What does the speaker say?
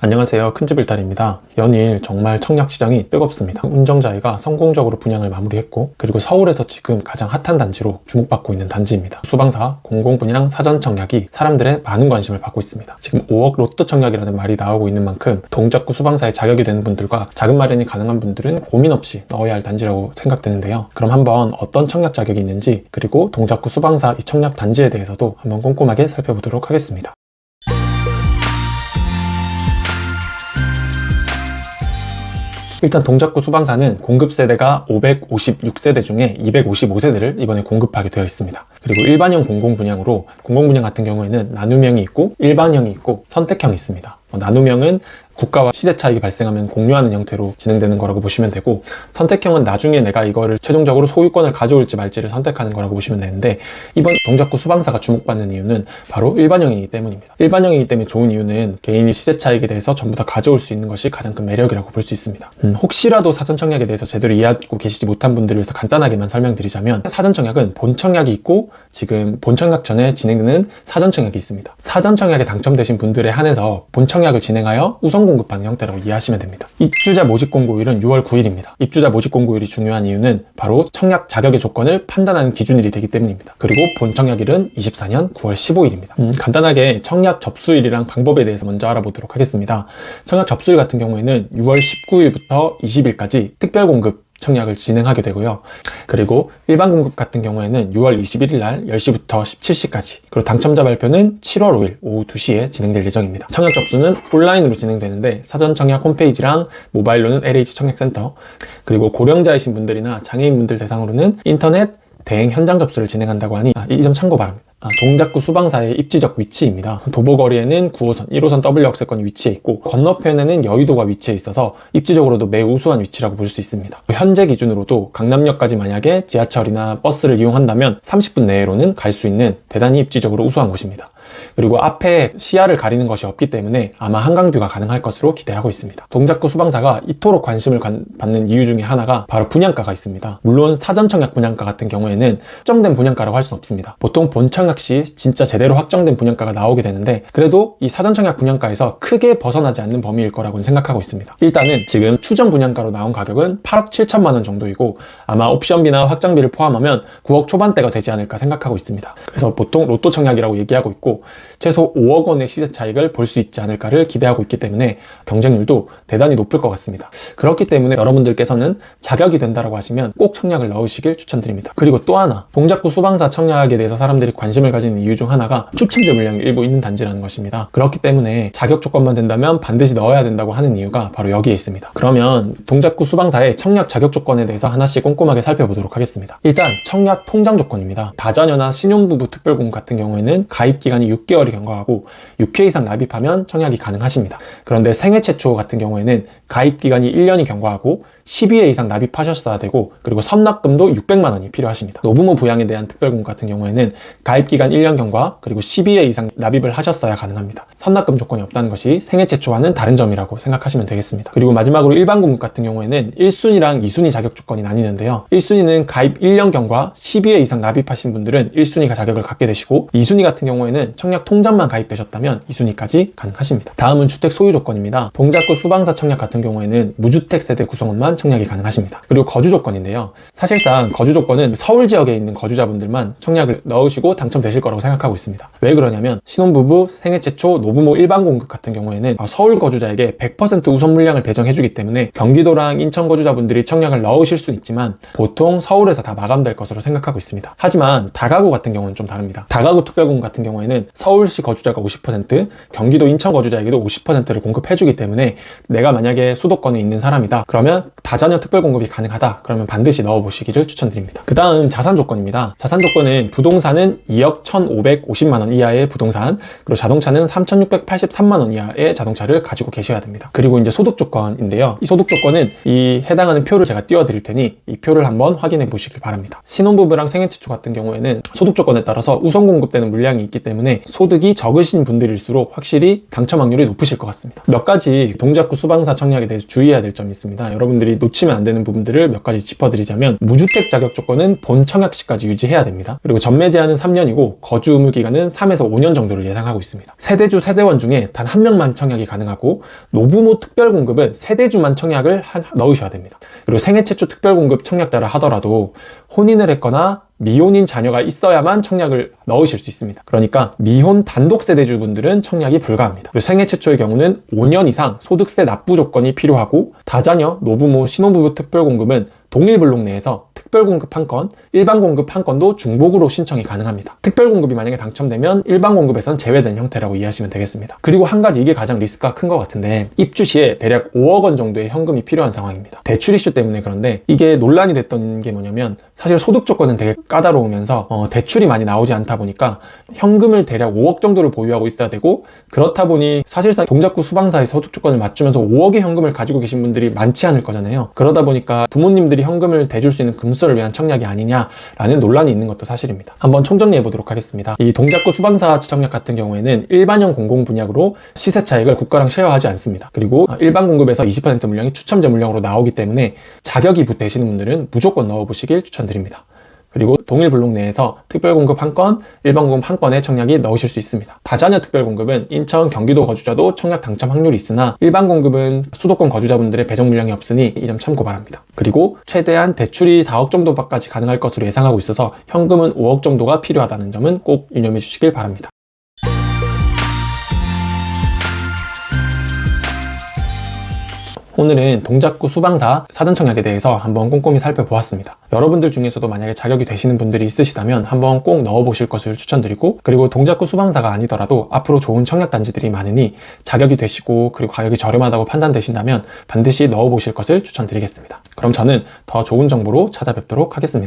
안녕하세요. 큰집을달입니다. 연일 정말 청약 시장이 뜨겁습니다. 운정자이가 성공적으로 분양을 마무리했고, 그리고 서울에서 지금 가장 핫한 단지로 주목받고 있는 단지입니다. 수방사, 공공분양, 사전청약이 사람들의 많은 관심을 받고 있습니다. 지금 5억 로또 청약이라는 말이 나오고 있는 만큼 동작구 수방사에 자격이 되는 분들과 자금 마련이 가능한 분들은 고민 없이 넣어야 할 단지라고 생각되는데요. 그럼 한번 어떤 청약 자격이 있는지, 그리고 동작구 수방사 이 청약 단지에 대해서도 한번 꼼꼼하게 살펴보도록 하겠습니다. 일단 동작구 수방사는 공급세대가 556세대 중에 255세대를 이번에 공급하게 되어 있습니다. 그리고 일반형 공공분양으로, 공공분양 같은 경우에는 나눔형이 있고 일반형이 있고 선택형이 있습니다. 나눔형은 국가와 시세 차익이 발생하면 공유하는 형태로 진행되는 거라고 보시면 되고, 선택형은 나중에 내가 이거를 최종적으로 소유권을 가져올지 말지를 선택하는 거라고 보시면 되는데, 이번 동작구 수방사가 주목받는 이유는 바로 일반형이기 때문입니다. 일반형이기 때문에 좋은 이유는 개인이 시세 차익에 대해서 전부 다 가져올 수 있는 것이 가장 큰 매력이라고 볼 수 있습니다. 혹시라도 사전청약에 대해서 제대로 이해하고 계시지 못한 분들을 위해서 간단하게만 설명드리자면, 사전청약은 본청약이 있고 지금 본청약 전에 진행되는 사전청약이 있습니다. 사전청약에 당첨되신 분들에 한해서 본청약을 진행하여 우선 공급하는 형태라고 이해하시면 됩니다. 입주자 모집 공고일은 6월 9일입니다. 입주자 모집 공고일이 중요한 이유는 바로 청약 자격의 조건을 판단하는 기준일이 되기 때문입니다. 그리고 본청약일은 24년 9월 15일입니다. 간단하게 청약 접수일이랑 방법에 대해서 먼저 알아보도록 하겠습니다. 청약 접수일 같은 경우에는 6월 19일부터 20일까지 특별공급 청약을 진행하게 되고요. 그리고 일반 공급 같은 경우에는 6월 21일 날 10시부터 17시까지, 그리고 당첨자 발표는 7월 5일 오후 2시에 진행될 예정입니다. 청약 접수는 온라인으로 진행되는데, 사전 청약 홈페이지랑 모바일로는 LH 청약센터, 그리고 고령자이신 분들이나 장애인분들 대상으로는 인터넷 대행 현장 접수를 진행한다고 하니 이 점 참고 바랍니다. 동작구 수방사의 입지적 위치입니다. 도보거리에는 9호선, 1호선 W 역세권이 위치해 있고, 건너편에는 여의도가 위치해 있어서 입지적으로도 매우 우수한 위치라고 볼 수 있습니다. 현재 기준으로도 강남역까지 만약에 지하철이나 버스를 이용한다면 30분 내로는 갈 수 있는 대단히 입지적으로 우수한 곳입니다. 그리고 앞에 시야를 가리는 것이 없기 때문에 아마 한강뷰가 가능할 것으로 기대하고 있습니다. 동작구 수방사가 이토록 관심을 받는 이유 중에 하나가 바로 분양가가 있습니다. 물론 사전청약 분양가 같은 경우에는 확정된 분양가라고 할 수는 없습니다. 보통 본청약 시 진짜 제대로 확정된 분양가가 나오게 되는데, 그래도 이 사전청약 분양가에서 크게 벗어나지 않는 범위일 거라고 생각하고 있습니다. 일단은 지금 추정 분양가로 나온 가격은 8억 7천만 원 정도이고, 아마 옵션비나 확장비를 포함하면 9억 초반대가 되지 않을까 생각하고 있습니다. 그래서 보통 로또 청약이라고 얘기하고 있고, 최소 5억 원의 시세 차익을 볼 수 있지 않을까를 기대하고 있기 때문에 경쟁률도 대단히 높을 것 같습니다. 그렇기 때문에 여러분들께서는 자격이 된다라고 하시면 꼭 청약을 넣으시길 추천드립니다. 그리고 또 하나, 동작구 수방사 청약에 대해서 사람들이 관심을 가지는 이유 중 하나가 추첨제 물량이 일부 있는 단지라는 것입니다. 그렇기 때문에 자격 조건만 된다면 반드시 넣어야 된다고 하는 이유가 바로 여기에 있습니다. 그러면 동작구 수방사의 청약 자격 조건에 대해서 하나씩 꼼꼼하게 살펴보도록 하겠습니다. 일단 청약 통장 조건입니다. 다자녀나 신혼부부 특별공급 같은 경우에는 가입 기간이 6개월이 경과하고 6회 이상 납입하면 청약이 가능하십니다. 그런데 생애 최초 같은 경우에는 가입 기간이 1년이 경과하고 12회 이상 납입하셨어야 되고, 그리고 선납금도 600만 원이 필요하십니다. 노부모 부양에 대한 특별공급 같은 경우에는 가입 기간 1년 경과 그리고 12회 이상 납입을 하셨어야 가능합니다. 선납금 조건이 없다는 것이 생애 최초와는 다른 점이라고 생각하시면 되겠습니다. 그리고 마지막으로 일반 공급 같은 경우에는 1순위랑 2순위 자격 조건이 나뉘는데요. 1순위는 가입 1년 경과 12회 이상 납입하신 분들은 1순위가 자격을 갖게 되시고, 2순위 같은 경우에는 청약 통장만 가입되셨다면 2순위까지 가능하십니다. 다음은 주택 소유 조건입니다. 동작구 수방사 청약 같은 경우에는 무주택 세대 구성원만 청약이 가능하십니다. 그리고 거주 조건인데요. 사실상 거주 조건은 서울 지역에 있는 거주자분들만 청약을 넣으시고 당첨되실 거라고 생각하고 있습니다. 왜 그러냐면, 신혼부부, 생애 최초, 노부모 일반 공급 같은 경우에는 서울 거주자에게 100% 우선 물량을 배정해주기 때문에 경기도랑 인천 거주자분들이 청약을 넣으실 수 있지만 보통 서울에서 다 마감될 것으로 생각하고 있습니다. 하지만 다가구 같은 경우는 좀 다릅니다. 다가구 특별공급 같은 경우에는 서울시 거주자가 50%, 경기도 인천 거주자에게도 50%를 공급해주기 때문에 내가 만약에 수도권에 있는 사람이다 그러면 다자녀 특별공급이 가능하다 그러면 반드시 넣어보시기를 추천드립니다. 그 다음 자산 조건입니다. 자산 조건은 부동산은 2억 1,550만 원 이하의 부동산, 그리고 자동차는 3,683만 원 이하의 자동차를 가지고 계셔야 됩니다. 그리고 이제 소득 조건인데요. 이 소득 조건은 이 해당하는 표를 제가 띄워드릴 테니 이 표를 한번 확인해 보시길 바랍니다. 신혼부부랑 생애 최초 같은 경우에는 소득 조건에 따라서 우선 공급되는 물량이 있기 때문에 소득이 적으신 분들일수록 확실히 당첨 확률이 높으실 것 같습니다. 몇 가지 동작구 수방사 청약에 대해서 주의해야 될 점이 있습니다. 여러분들이 놓치면 안 되는 부분들을 몇 가지 짚어드리자면, 무주택 자격 조건은 본 청약시까지 유지해야 됩니다. 그리고 전매 제한은 3년이고 거주 의무 기간은 3에서 5년 정도를 예상하고 있습니다. 세대주 세대원 중에 단 한 명만 청약이 가능하고, 노부모 특별공급은 세대주만 청약을 넣으셔야 됩니다. 그리고 생애 최초 특별공급 청약자라 하더라도 혼인을 했거나 미혼인 자녀가 있어야만 청약을 넣으실 수 있습니다. 그러니까 미혼 단독 세대주분들은 청약이 불가합니다. 그리고 생애 최초의 경우는 5년 이상 소득세 납부 조건이 필요하고, 다자녀, 노부모, 신혼부부 특별공급은 동일 블록 내에서 특별공급 한 건, 일반공급 한 건도 중복으로 신청이 가능합니다. 특별공급이 만약에 당첨되면 일반공급에선 제외된 형태라고 이해하시면 되겠습니다. 그리고 한 가지, 이게 가장 리스크가 큰 것 같은데, 입주 시에 대략 5억 원 정도의 현금이 필요한 상황입니다. 대출 이슈 때문에 그런데 이게 논란이 됐던 게 뭐냐면, 사실 소득 조건은 되게 까다로우면서 대출이 많이 나오지 않다 보니까 현금을 대략 5억 정도를 보유하고 있어야 되고, 그렇다 보니 사실상 동작구 수방사의 소득 조건을 맞추면서 5억의 현금을 가지고 계신 분들이 많지 않을 거잖아요. 그러다 보니까 부모님들이 현금을 대줄 수 있는 금수를 위한 청약이 아니냐라는 논란이 있는 것도 사실입니다. 한번 총정리해 보도록 하겠습니다. 이 동작구 수방사 청약 같은 경우에는 일반형 공공 분양으로 시세 차익을 국가랑 쉐어하지 않습니다. 그리고 일반 공급에서 20% 물량이 추첨제 물량으로 나오기 때문에 자격이 되시는 분들은 무조건 넣어보시길 추천드립니다. 그리고 동일 블록 내에서 특별공급 한 건, 일반공급 한 건에 청약이 넣으실 수 있습니다. 다자녀 특별공급은 인천, 경기도 거주자도 청약 당첨 확률이 있으나, 일반공급은 수도권 거주자분들의 배정 물량이 없으니 이 점 참고 바랍니다. 그리고 최대한 대출이 4억 정도까지 가능할 것으로 예상하고 있어서 현금은 5억 정도가 필요하다는 점은 꼭 유념해 주시길 바랍니다. 오늘은 동작구 수방사 사전청약에 대해서 한번 꼼꼼히 살펴보았습니다. 여러분들 중에서도 만약에 자격이 되시는 분들이 있으시다면 한번 꼭 넣어보실 것을 추천드리고, 그리고 동작구 수방사가 아니더라도 앞으로 좋은 청약단지들이 많으니 자격이 되시고 그리고 가격이 저렴하다고 판단되신다면 반드시 넣어보실 것을 추천드리겠습니다. 그럼 저는 더 좋은 정보로 찾아뵙도록 하겠습니다.